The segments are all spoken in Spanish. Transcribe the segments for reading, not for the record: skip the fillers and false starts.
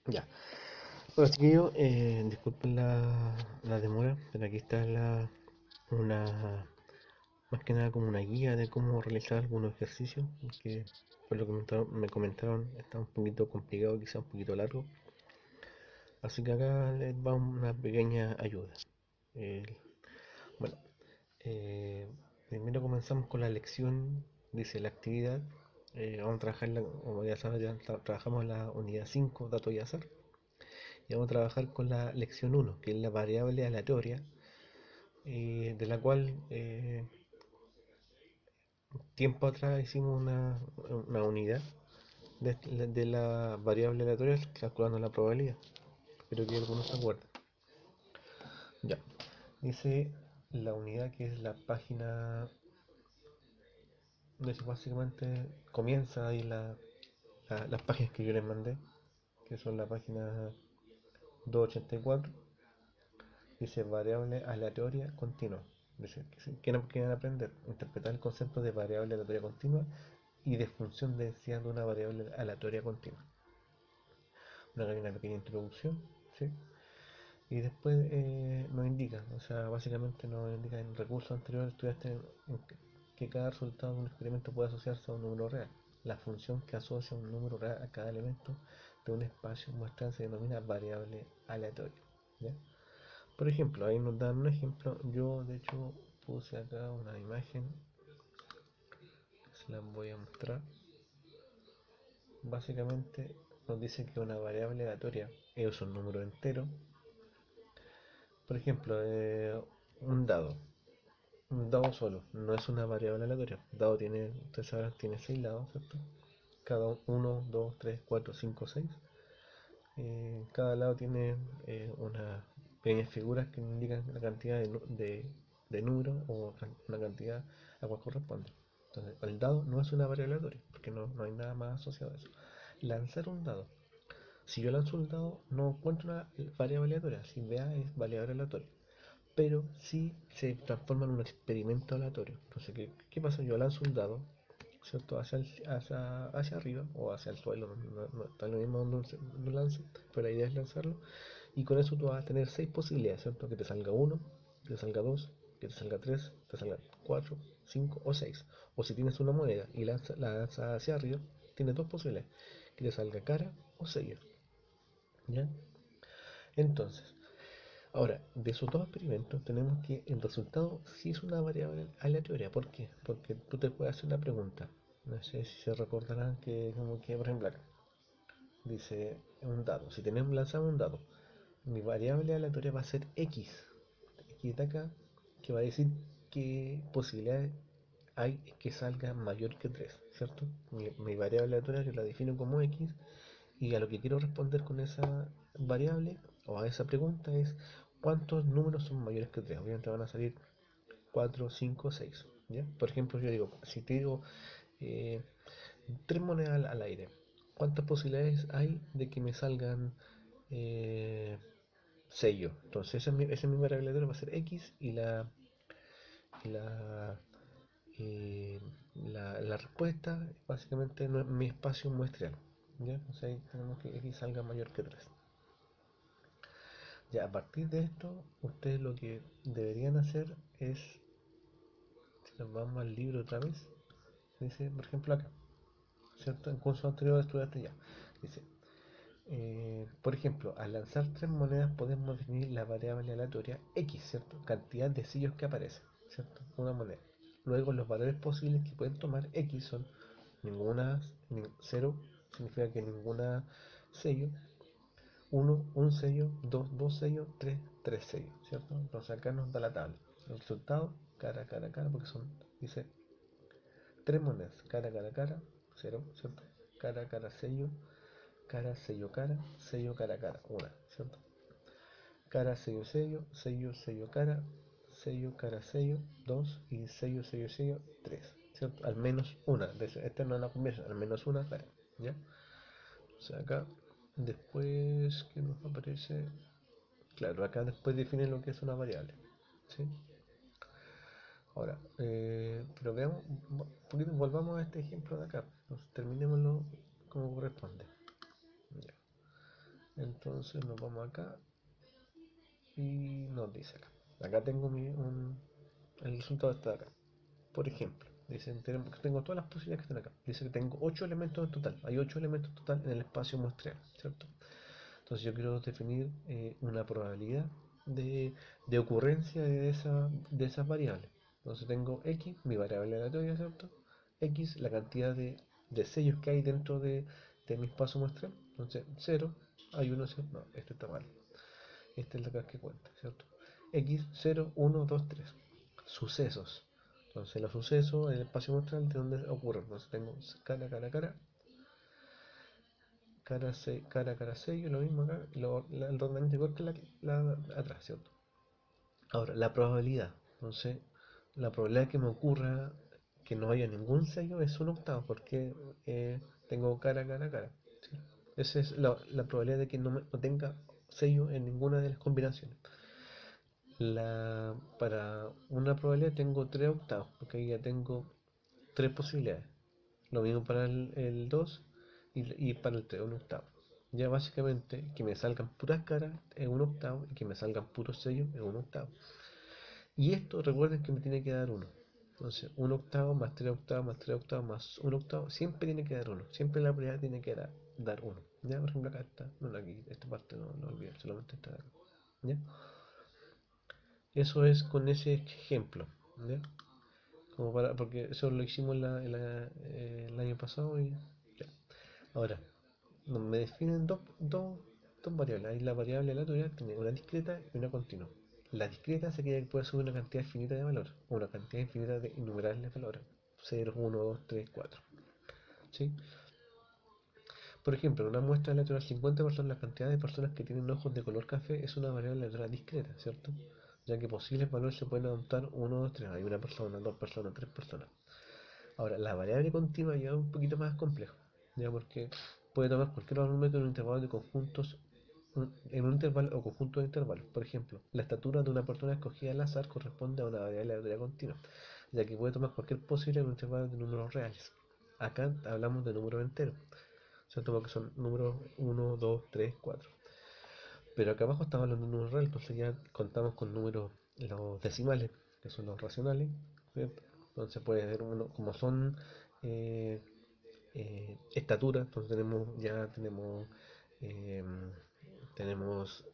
Ya. Bueno, chiquillos, disculpen la demora, pero aquí está una, más que nada como una guía de cómo realizar algunos ejercicios, que por lo que me comentaron está un poquito complicado, quizá un poquito largo, así que acá les va una pequeña ayuda. Eh, bueno, eh, primero comenzamos con la lección, dice la actividad, vamos a trabajar, como ya saben, trabajamos la unidad 5 datos y azar. Y vamos a trabajar con la lección uno, que es la variable aleatoria, de la cual tiempo atrás hicimos una unidad de la variable aleatoria calculando la probabilidad. Espero que algunos se acuerden. Ya, dice la unidad que es la página, de básicamente comienza ahí las páginas que yo les mandé, que son la página 284. Dice variable aleatoria continua. Dice, ¿qué no quieren aprender? Interpretar el concepto de variable aleatoria continua y de función de densidad de una variable aleatoria continua. Una pequeña introducción, ¿sí? Y después nos indica, o sea, básicamente nos indica en el recurso anterior estudiaste que cada resultado de un experimento puede asociarse a un número real. La función que asocia un número real a cada elemento de un espacio muestral se denomina variable aleatoria. ¿Ya? Por ejemplo, ahí nos dan un ejemplo. Yo, de hecho, puse acá una imagen. Se las voy a mostrar. Básicamente nos dice que una variable aleatoria es un número entero. Por ejemplo, un dado. Un dado solo no es una variable aleatoria. Un dado tiene, ustedes sabrán, tiene 6 lados, ¿cierto? Cada uno, 2, 3, 4, 5, 6. Cada lado tiene unas pequeñas figuras que indican la cantidad de números o una cantidad a cual corresponde. Entonces, el dado no es una variable aleatoria, porque no hay nada más asociado a eso. Lanzar un dado. Si yo lanzo un dado, no encuentro una variable aleatoria. Si vea es variable aleatoria. Pero si se transforma en un experimento aleatorio. Entonces, ¿qué pasa? Yo lanzo un dado, ¿cierto? Hacia arriba o hacia el suelo, no está lo mismo donde lo lance, pero la idea es lanzarlo. Y con eso tú vas a tener 6 posibilidades, ¿cierto? Que te salga uno, que te salga 2, que te salga 3, te salga 4, 5 o 6. O si tienes una moneda y la lanzas hacia arriba, tienes dos posibilidades, que te salga cara o sello. ¿Ya? Entonces, ahora, de esos dos experimentos tenemos que el resultado sí es una variable aleatoria. ¿Por qué? Porque tú te puedes hacer una pregunta. No sé si se recordarán que como que por ejemplo acá dice un dado. Si tenemos lanzamos un dado, mi variable aleatoria va a ser x. X de acá, que va a decir qué posibilidades hay que salga mayor que 3, ¿cierto? Mi variable aleatoria yo la defino como x y a lo que quiero responder con esa variable o a esa pregunta es cuántos números son mayores que 3. Obviamente van a salir 4, 5, 6. ¿Ya? Por ejemplo, yo digo, si te digo eh, 3 monedas al aire, ¿cuántas posibilidades hay de que me salgan eh, sello? Entonces esa es mi variable aleatoria, va a ser x y la, eh, la respuesta básicamente no es mi espacio muestreal. ¿Ya? Entonces ahí tenemos que x salga mayor que 3. Ya, a partir de esto, ustedes lo que deberían hacer es, si nos vamos al libro otra vez, dice, por ejemplo acá, ¿cierto? En curso anterior estudiaste ya. Dice, por ejemplo, al lanzar tres monedas podemos definir la variable aleatoria x, ¿cierto? Cantidad de sellos que aparecen, ¿cierto? Una moneda. Luego los valores posibles que pueden tomar x son ninguna, cero significa que ninguna sello, uno un sello, 2 2 sellos, 3 3 sellos, ¿cierto? Entonces acá nos da la tabla. El resultado, cara, cara, cara, porque son, dice, tres monedas, cara, cara, cara, cero, ¿cierto? Cara, cara, sello, cara, cara, una, ¿cierto? Cara, sello, sello, sello, sello, cara, sello, dos y sello, sello, sello, tres, ¿cierto? Al menos una, esta no es la combinación, al menos una cara, ¿ya? O sea, acá, después que nos aparece, claro, acá después define lo que es una variable, ¿sí? Ahora, pero veamos, un poquito, volvamos a este ejemplo de acá, terminémoslo como corresponde. Ya. Entonces nos vamos acá y nos dice acá. Acá tengo el resultado está acá. Por ejemplo, dicen, tengo todas las posibilidades que están acá. Dice que tengo 8 elementos en total. Hay 8 elementos en total en el espacio muestreal, ¿cierto? Entonces yo quiero definir una probabilidad de, de ocurrencia de esas variables. Entonces tengo x, mi variable aleatoria, ¿cierto? X, la cantidad de sellos que hay dentro de mi espacio muestral. Entonces 0, hay uno, ¿cierto? No, este está mal. Esta es la que cuenta, ¿cierto? X, 0, 1, 2, 3. Sucesos. Entonces los sucesos en el espacio muestral de donde ocurren. Entonces tengo cara, cara, cara, cara, sello, lo mismo acá, el rondamiento igual que atrás, ¿cierto? Ahora, la probabilidad. Entonces, la probabilidad de que me ocurra que no haya ningún sello es un octavo, porque tengo cara, cara, cara. ¿Sí? Esa es la probabilidad de que no tenga sello en ninguna de las combinaciones. Para una probabilidad tengo 3 octavos, porque ahí ya tengo 3 posibilidades. Lo mismo para el 2 y para el 3 un octavo. Ya básicamente que me salgan puras caras es un octavo y que me salgan puros sellos es un octavo. Y esto recuerden que me tiene que dar uno. Entonces, un octavo más 3 octavos más 3 octavos más un octavo siempre tiene que dar uno. Siempre la probabilidad tiene que dar uno. Ya, por ejemplo, acá está. No, aquí, esta parte no olviden, solamente está acá. ¿Ya? Eso es con ese ejemplo. ¿Ya? Porque eso lo hicimos el año pasado y ya. Ahora, me definen dos variables. Hay la variable aleatoria, tiene una discreta y una continua. La discreta se quiere que puede subir una cantidad infinita de valores, o una cantidad infinita de innumerables valores. 0, 1, 2, 3, 4. ¿Sí? Por ejemplo, en una muestra aleatoria de 50 personas, la cantidad de personas que tienen ojos de color café es una variable aleatoria discreta, ¿cierto? Ya que posibles valores se pueden adoptar 1, 2, 3. Hay una persona, dos personas, tres personas. Ahora, la variable continua ya es un poquito más complejo, ya porque puede tomar cualquier número en un intervalo de conjuntos, en un intervalo o conjunto de intervalos. Por ejemplo, la estatura de una persona escogida al azar corresponde a una variable aleatoria continua, ya que puede tomar cualquier posible en un intervalo de números reales. Acá hablamos de números enteros, o sea, toma que son números 1, 2, 3, 4. Pero acá abajo estaban los números reales, entonces ya contamos con números, los decimales, que son los racionales, ¿cierto? Entonces puede ser uno, como son eh, estatura, entonces eh, tenemos,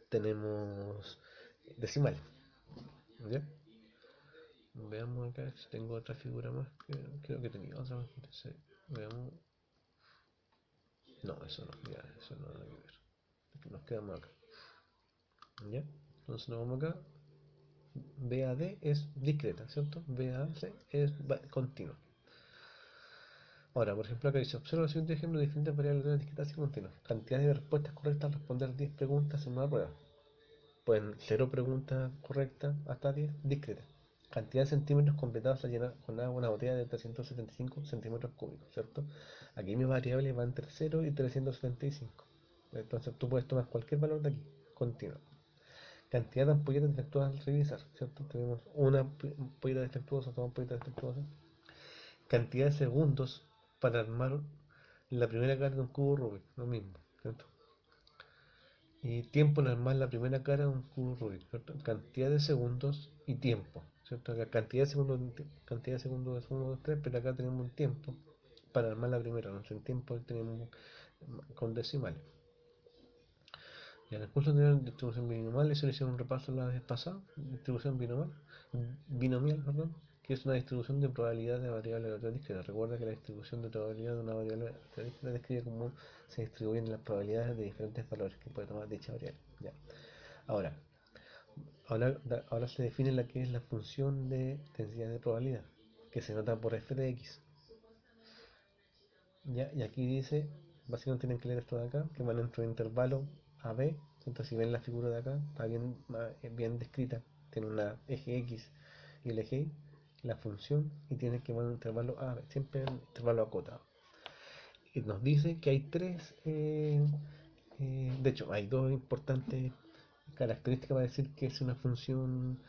tenemos decimales, ¿ya? Veamos acá si tengo otra figura más, creo que tenía otra más, entonces veamos, no, eso no, ya, eso no nada que ver, nos quedamos acá, ¿ya? Entonces nos vamos acá. BAD es discreta, ¿cierto? BAC es continua. Ahora, por ejemplo, acá dice, observa el siguiente ejemplo de diferentes variables de discretas y continuas. Cantidad de respuestas correctas al responder 10 preguntas en una prueba. Pueden 0 preguntas correctas hasta 10 discretas. Cantidad de centímetros completados al llenar con agua una botella de 375 centímetros cúbicos, ¿cierto? Aquí mi variable va entre 0 y 375. Entonces tú puedes tomar cualquier valor de aquí, continua. Cantidad de ampolletas defectuosas al revisar, ¿cierto? Tenemos una ampolleta defectuosa, dos ampolletas defectuosas. Cantidad de segundos para armar la primera cara de un cubo Rubik, lo mismo, ¿cierto? Y tiempo en armar la primera cara de un cubo Rubik, ¿cierto? Cantidad de segundos y tiempo, ¿cierto? Acá cantidad de segundos es 1, 2, 3, pero acá tenemos un tiempo para armar la primera, no sé, en tiempo tenemos con decimales. Y en el curso anterior de distribución binomial, eso le hicieron un repaso la vez pasada, distribución binomial, perdón, que es una distribución de probabilidad de variables aleatorias discretas. Recuerda que la distribución de probabilidad de una variable aleatoria discreta describe cómo se distribuyen las probabilidades de diferentes valores que puede tomar dicha variable. Ya. Ahora, ahora se define la que es la función de densidad de probabilidad, que se nota por f de x. ¿Ya? Y aquí dice, básicamente tienen que leer esto de acá, que van dentro de intervalo a b. Entonces si ven la figura de acá, está bien descrita, tiene una eje x y el eje y, la función, y tiene que van en intervalo a b, siempre en intervalo acotado. Y nos dice que hay de hecho hay dos importantes características para decir que es una función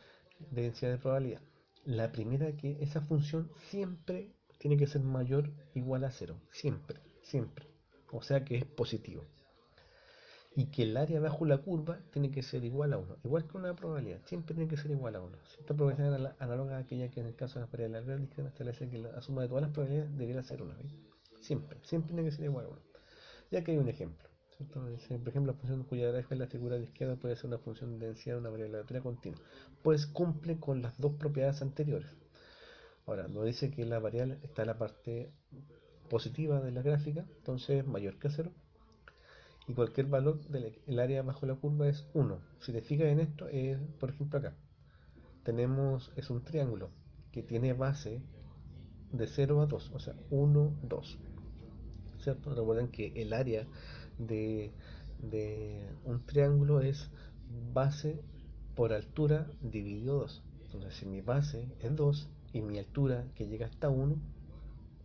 de densidad de probabilidad. La primera, que esa función siempre tiene que ser mayor o igual a cero, siempre, siempre. o sea que es positivo. Y que el área bajo la curva tiene que ser igual a uno, igual que una probabilidad, siempre tiene que ser igual a uno. Esta probabilidad es análoga a aquella que en el caso de las probabilidades discretas establece que la suma de todas las probabilidades debería ser 1. Siempre, siempre tiene que ser igual a 1. Ya que hay un ejemplo, ¿cierto? Dice, por ejemplo, la función cuya gráfica en la figura de izquierda puede ser una función de densidad de una variable aleatoria continua, pues cumple con las dos propiedades anteriores. Ahora, nos dice que la variable está en la parte positiva de la gráfica, entonces es mayor que 0, y cualquier valor del área bajo la curva es 1. Si te fijas en esto, por ejemplo acá, es un triángulo que tiene base de 0 a 2, o sea, 1, 2. ¿Cierto? Recuerden que el área de, de un triángulo es base por altura dividido 2. Entonces, si mi base es 2 y mi altura que llega hasta 1,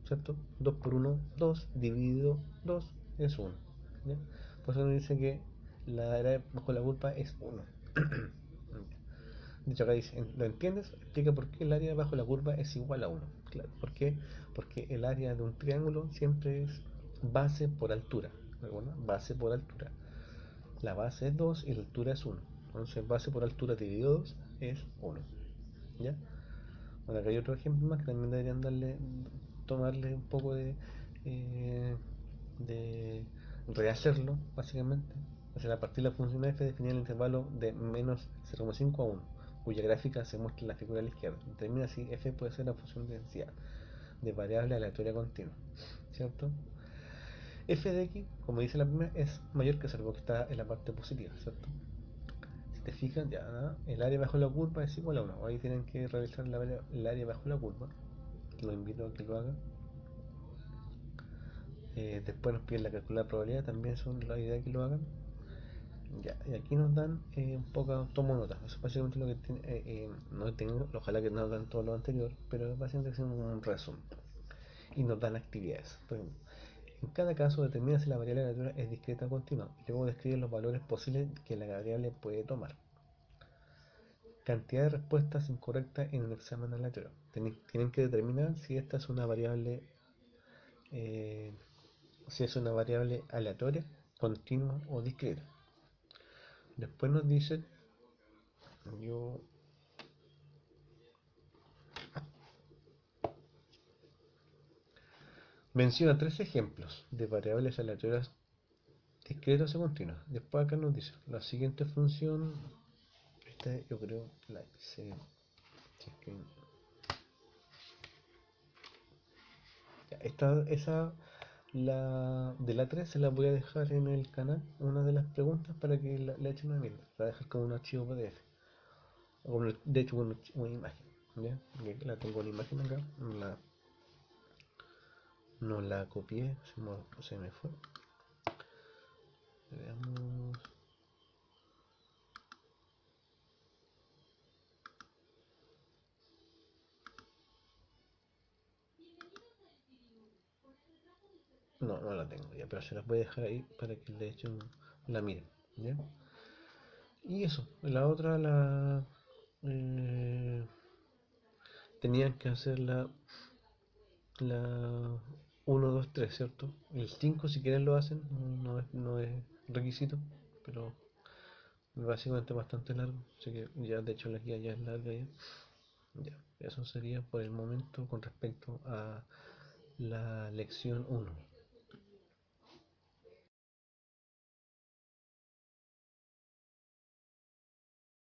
¿cierto? 2 por 1, 2, dividido 2 es 1. ¿Ya? Por eso nos dice que la área bajo la curva es 1. De hecho, acá dice, ¿lo entiendes? Explica por qué el área bajo la curva es igual a 1. Claro, ¿por qué? Porque el área de un triángulo siempre es base por altura. ¿Recuerda? Base por altura. La base es 2 y la altura es 1. Entonces, base por altura dividido 2 es 1. ¿Ya? Bueno, acá hay otro ejemplo más que también deberían tomarle un poco eh, de rehacerlo, básicamente. O sea, a partir de la función f definir el intervalo de menos 0,5 a 1, cuya gráfica se muestra en la figura a la izquierda. Determina si f puede ser la función de densidad de variable aleatoria continua, ¿cierto? F de x, como dice la primera, es mayor que 0 porque está en la parte positiva, ¿cierto? Si te fijas, ya el área bajo la curva es igual a 1. Ahí tienen que revisar el área bajo la curva. Los invito a que lo hagan. Después nos piden la calcular probabilidad, también son la idea que lo hagan. Ya, y aquí nos dan un poco, tomo notas, eso es básicamente lo que tiene, no tengo, ojalá que nos dan todo lo anterior, pero básicamente es un resumen. Y nos dan actividades. Por ejemplo, en cada caso determina si la variable aleatoria es discreta o continua, y luego describe los valores posibles que la variable puede tomar. Cantidad de respuestas incorrectas en un examen aleatorio. Tienen que determinar si esta es una variable, eh, si es una variable aleatoria, continua o discreta. Después nos dice, yo menciona tres ejemplos de variables aleatorias discretas o continuas. Después acá nos dice, la siguiente función, esta yo creo la hice, si es que, ya, esa, la de la 3 se la voy a dejar en el canal, una de las preguntas para que la echen una mirada. La voy a dejar como un archivo PDF, o de hecho una imagen, ¿ya? Porque la tengo en imagen acá, no la copié, se me fue. Veamos. No, no la tengo ya, pero se las voy a dejar ahí para que le echen la miren, ¿ya? Y eso, la otra eh, tenían que hacer la 1, 2, 3, ¿cierto? El 5 si quieren lo hacen, no es requisito, pero básicamente bastante largo, así que ya de hecho la guía ya es larga ya. Ya, eso sería por el momento con respecto a la lección 1.